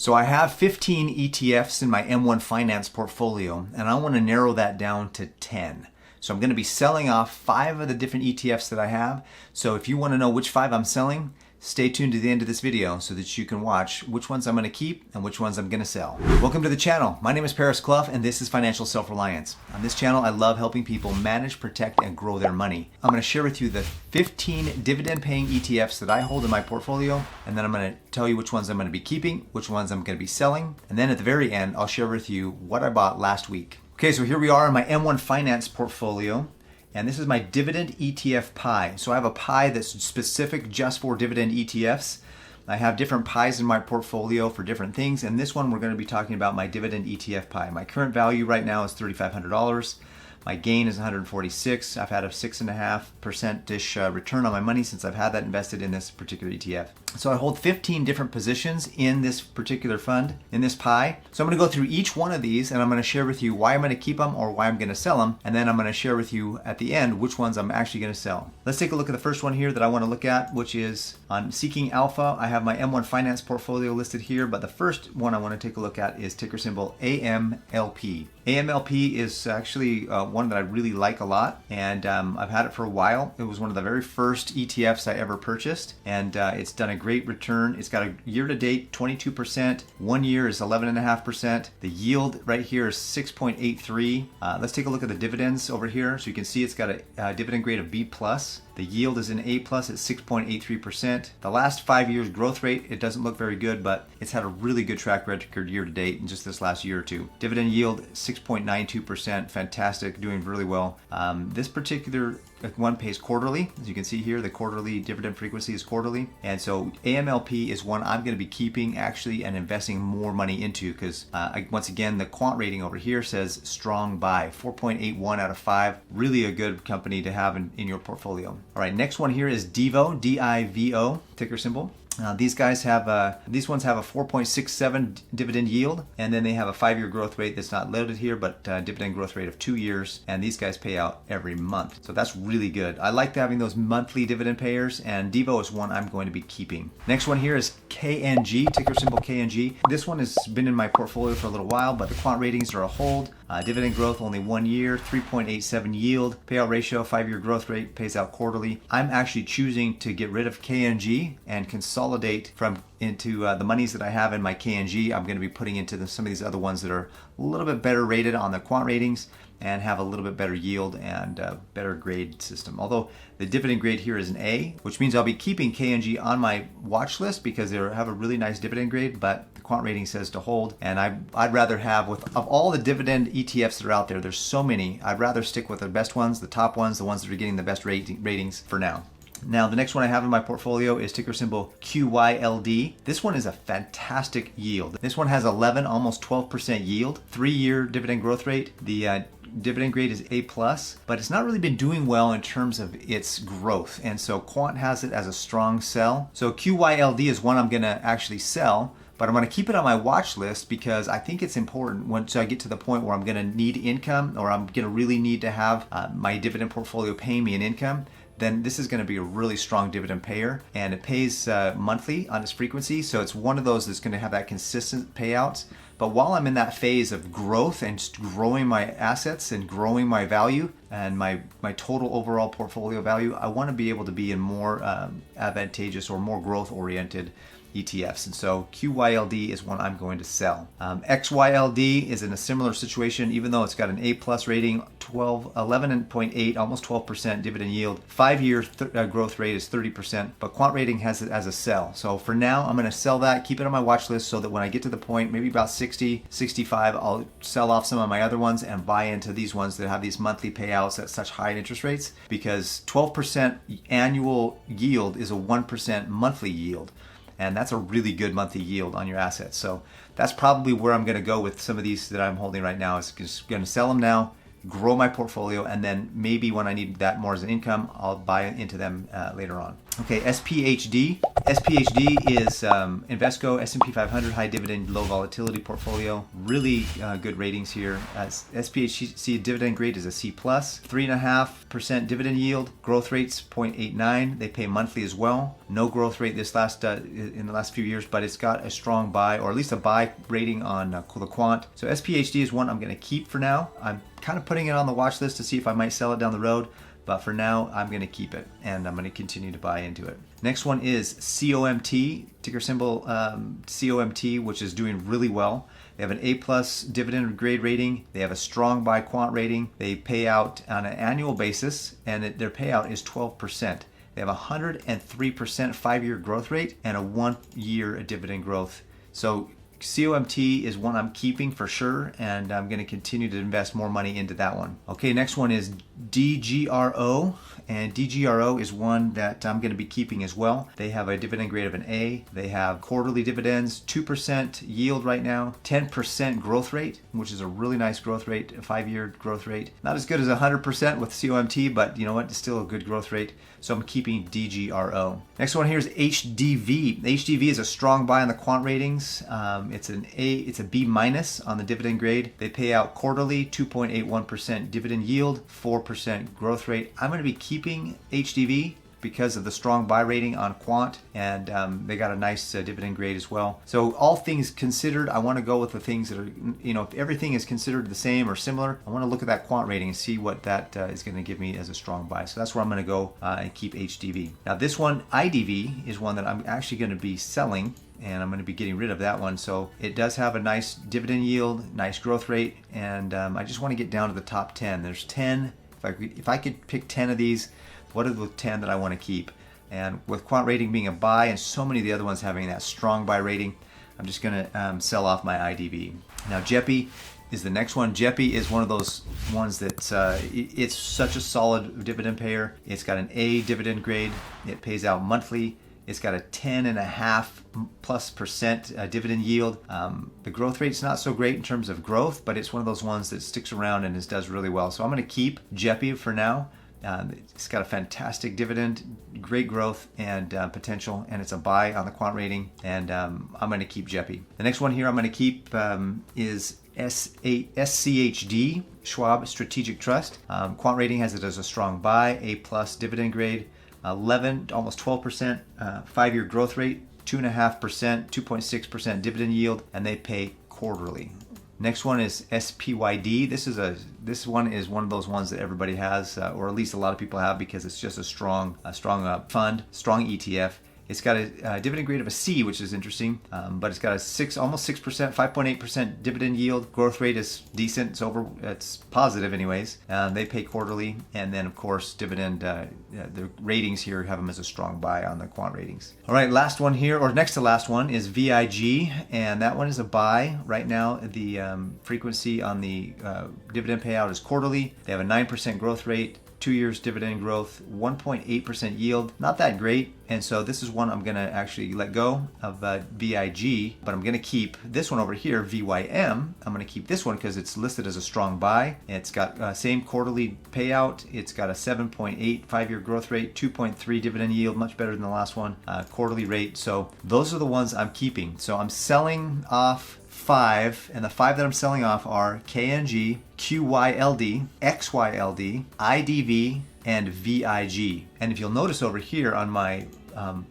So I have 15 ETFs in my M1 Finance portfolio, and I want to narrow that down to 10. So I'm going to be selling off 5 of the different ETFs that I have. So if you want to know which 5 I'm selling, stay tuned to the end of this video so that you can watch which ones I'm going to keep and which ones I'm going to sell. Welcome to the channel. My name is Paris Clough and this is Financial Self-Reliance. On this channel, I love helping people manage, protect, and grow their money. I'm going to share with you the 15 dividend-paying ETFs that I hold in my portfolio, and then I'm going to tell you which ones I'm going to be keeping, which ones I'm going to be selling, and then at the very end, I'll share with you what I bought last week. Okay, so here we are in my M1 Finance portfolio. And this is my Dividend ETF pie. So I have a pie that's specific just for dividend ETFs. I have different pies in my portfolio for different things. And this one, we're going to be talking about my Dividend ETF pie. My current value right now is $3,500. My gain is 146. I've had a 6.5%-ish return on my money since I've had that invested in this particular ETF. So I hold 15 different positions in this particular fund, in this pie. So I'm going to go through each one of these and I'm going to share with you why I'm going to keep them or why I'm going to sell them. And then I'm going to share with you at the end which ones I'm actually going to sell. Let's take a look at the first one here that I want to look at, which is on Seeking Alpha. I have my M1 Finance portfolio listed here, but the first one I want to take a look at is ticker symbol AMLP. AMLP is actually one that I really like a lot, and I've had it for a while. It was one of the very first ETFs I ever purchased, and it's done a great return. It's got a year-to-date 22%, 1 year is 11.5%. The yield right here is 6.83. Let's take a look at the dividends over here. So you can see it's got a dividend grade of B+. The yield is an A+, at 6.83%. The last 5 years growth rate, it doesn't look very good, but it's had a really good track record year to date in just this last year or two. Dividend yield, 6.92%, fantastic, doing really well. This particular one pays quarterly. As you can see here, the quarterly dividend frequency is quarterly. And so AMLP is one I'm going to be keeping actually and investing more money into because once again, the quant rating over here says strong buy, 4.81 out of 5. Really a good company to have in your portfolio. All right, next one here is Divo, D-I-V-O, ticker symbol. These ones have a 4.67 dividend yield, and then they have a 5-year growth rate that's not loaded here, but dividend growth rate of 2 years, and these guys pay out every month. So that's really good. I like having those monthly dividend payers, and Divo is one I'm going to be keeping. Next one here is KNG, ticker symbol KNG. This one has been in my portfolio for a little while, but the quant ratings are a hold. Dividend growth only 1 year, 3.87 yield, payout ratio, 5-year growth rate, pays out quarterly. I'm actually choosing to get rid of KNG and consolidate into the monies that I have in my KNG. I'm going to be putting into some of these other ones that are a little bit better rated on the quant ratings and have a little bit better yield and better grade system. Although the dividend grade here is an A, which means I'll be keeping KNG on my watch list because they have a really nice dividend grade, but the quant rating says to hold. And I'd rather have, of all the dividend ETFs that are out there, there's so many, I'd rather stick with the best ones, the top ones, the ones that are getting the best ratings for now. Now, the next one I have in my portfolio is ticker symbol QYLD. This one is a fantastic yield. This one has 11, almost 12% yield, 3-year dividend growth rate. The dividend grade is A+, but it's not really been doing well in terms of its growth. And so Quant has it as a strong sell. So QYLD is one I'm gonna actually sell, but I'm going to keep it on my watch list because I think it's important once I get to the point where I'm going to need income or I'm going to really need to have my dividend portfolio pay me an income. Then this is going to be a really strong dividend payer, and it pays monthly on its frequency. So it's one of those that's going to have that consistent payouts. But while I'm in that phase of growth and just growing my assets and growing my value and my total overall portfolio value, I want to be able to be in more advantageous or more growth oriented ETFs. And so QYLD is one I'm going to sell. XYLD is in a similar situation, even though it's got an A+ rating, 11.8, almost 12% dividend yield. 5-year growth rate is 30%, but quant rating has it as a sell. So for now, I'm going to sell that, keep it on my watch list so that when I get to the point, maybe about 60, 65, I'll sell off some of my other ones and buy into these ones that have these monthly payouts at such high interest rates, because 12% annual yield is a 1% monthly yield. And that's a really good monthly yield on your assets. So that's probably where I'm going to go with some of these that I'm holding right now. Is just going to sell them now, grow my portfolio, and then maybe when I need that more as an income, I'll buy into them later on. Okay, SPHD. SPHD is Invesco S&P 500 high dividend, low volatility portfolio. Really good ratings here. SPHD dividend grade is a C+, 3.5% dividend yield. Growth rate's 0.89. They pay monthly as well. No growth rate this in the last few years, but it's got a strong buy, or at least a buy rating on the quant. So SPHD is one I'm going to keep for now. I'm kind of putting it on the watch list to see if I might sell it down the road. But for now, I'm going to keep it, and I'm going to continue to buy into it. Next one is COMT, ticker symbol COMT, which is doing really well. They have an A+ dividend grade rating. They have a strong buy quant rating. They pay out on an annual basis, and their payout is 12%. They have a 103% 5-year growth rate and a 1-year dividend growth. So COMT is one I'm keeping for sure, and I'm going to continue to invest more money into that one. Okay, next one is DGRO, and DGRO is one that I'm going to be keeping as well. They have a dividend grade of an A. They have quarterly dividends, 2% yield right now, 10% growth rate, which is a really nice growth rate, a 5-year growth rate. Not as good as 100% with COMT, but you know what, it's still a good growth rate. So I'm keeping DGRO. Next one here is HDV. HDV is a strong buy on the quant ratings. It's a B- on the dividend grade. They pay out quarterly, 2.81% dividend yield, 4% growth rate. I'm going to be keeping HDV because of the strong buy rating on quant, and they got a nice dividend grade as well. So all things considered, I want to go with the things that are, if everything is considered the same or similar, I want to look at that quant rating and see what that is going to give me as a strong buy. So that's where I'm going to go and keep HDV. Now this one, IDV, is one that I'm actually going to be selling, and I'm going to be getting rid of that one. So it does have a nice dividend yield, nice growth rate, and I just want to get down to the top 10. There's 10. If I could pick 10 of these, what are the 10 that I want to keep? And with quant rating being a buy and so many of the other ones having that strong buy rating, I'm just going to sell off my IDV. Now JEPI is the next one. JEPI is one of those ones that it's such a solid dividend payer. It's got an A dividend grade. It pays out monthly. It's got a 10.5+% dividend yield. The growth rate's not so great in terms of growth, but it's one of those ones that sticks around and does really well. So I'm going to keep JEPI for now. It's got a fantastic dividend, great growth and potential, and it's a buy on the quant rating, and I'm going to keep JEPI. The next one here I'm going to keep is SCHD, Schwab Strategic Trust. Quant rating has it as a strong buy, A+ dividend grade, 11, almost 12% 5-year growth rate, 2.5%, 2.6% dividend yield, and they pay quarterly. Next one is SPYD. This one is one of those ones that everybody has, or at least a lot of people have, because it's just a strong fund, strong ETF. It's got a dividend grade of a C, which is interesting, but it's got a almost 6%, 5.8% dividend yield. Growth rate is decent. It's positive anyways. They pay quarterly, and then of course dividend. The ratings here have them as a strong buy on the quant ratings. All right, last one here, or next to last one, is VIG, and that one is a buy right now. The frequency on the dividend payout is quarterly. They have a 9% growth rate. 2 years dividend growth, 1.8% yield, not that great. And so this is one I'm going to actually let go of VIG, but I'm going to keep this one over here, VYM. I'm going to keep this one because it's listed as a strong buy. It's got same quarterly payout. It's got a 7.8 5-year growth rate, 2.3 dividend yield, much better than the last one, quarterly rate. So those are the ones I'm keeping. So I'm selling off 5, and the 5 that I'm selling off are KNG, QYLD, XYLD, IDV, and VIG. And if you'll notice over here on my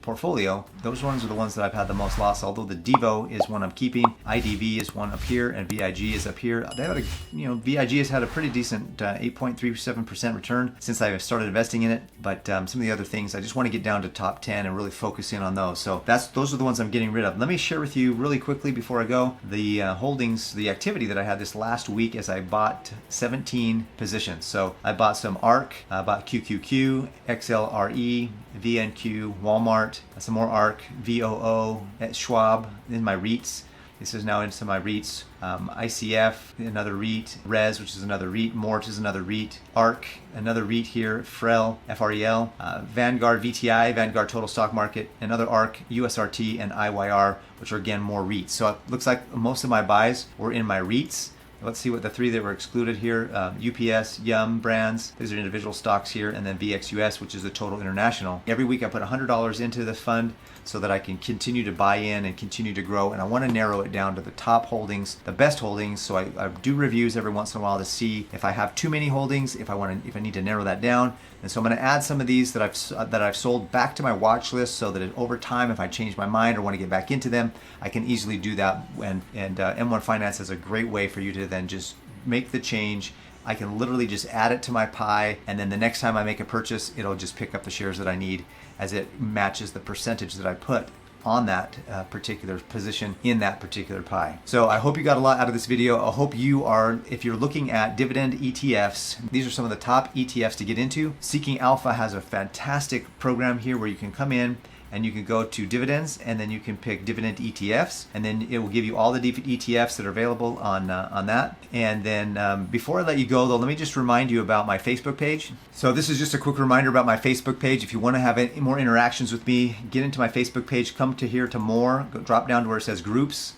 portfolio, those ones are the ones that I've had the most loss. Although the Devo is one I'm keeping, IDV is one up here, and VIG is up here. They have VIG has had a pretty decent 8.37% return since I started investing in it. But some of the other things, I just want to get down to top 10 and really focus in on those. So those are the ones I'm getting rid of. Let me share with you really quickly before I go the holdings, the activity that I had this last week as I bought 17 positions. So I bought some ARK, I bought QQQ, XLRE, VNQ, Walmart, some more ARK, VOO, at Schwab, in my REITs. This is now into my REITs. ICF, another REIT. RES, which is another REIT. Mort is another REIT. ARK, another REIT here. FREL, FREL. Vanguard VTI, Vanguard Total Stock Market. Another ARK, USRT, and IYR, which are again more REITs. So it looks like most of my buys were in my REITs. Let's see what the three that were excluded here. UPS, Yum Brands, these are individual stocks here, and then VXUS, which is the total international. Every week I put $100 into this fund so that I can continue to buy in and continue to grow. And I want to narrow it down to the top holdings, the best holdings. So I do reviews every once in a while to see if I have too many holdings, if I need to narrow that down. And so I'm going to add some of these that I've sold back to my watch list, so that over time, if I change my mind or want to get back into them, I can easily do that. And M1 Finance is a great way for you to then just make the change. I can literally just add it to my pie, and then the next time I make a purchase, it'll just pick up the shares that I need as it matches the percentage that I put on that particular position in that particular pie. So I hope you got a lot out of this video. I hope you are, if you're looking at dividend ETFs, these are some of the top ETFs to get into. Seeking Alpha has a fantastic program here where you can come in and you can go to dividends, and then you can pick dividend ETFs, and then it will give you all the ETFs that are available on that. And then before I let you go though, let me just remind you about my Facebook page. So this is just a quick reminder about my Facebook page. If you want to have any more interactions with me, get into my Facebook page, come to here to more, drop down to where it says groups,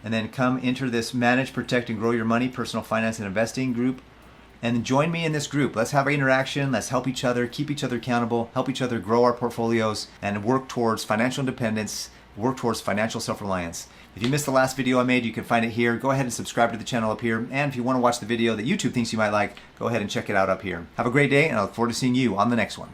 and then come enter this Manage, Protect, and Grow Your Money Personal Finance and Investing group. And join me in this group. Let's have an interaction. Let's help each other, keep each other accountable, help each other grow our portfolios, and work towards financial independence, work towards financial self-reliance. If you missed the last video I made, you can find it here. Go ahead and subscribe to the channel up here. And if you want to watch the video that YouTube thinks you might like, go ahead and check it out up here. Have a great day, and I look forward to seeing you on the next one.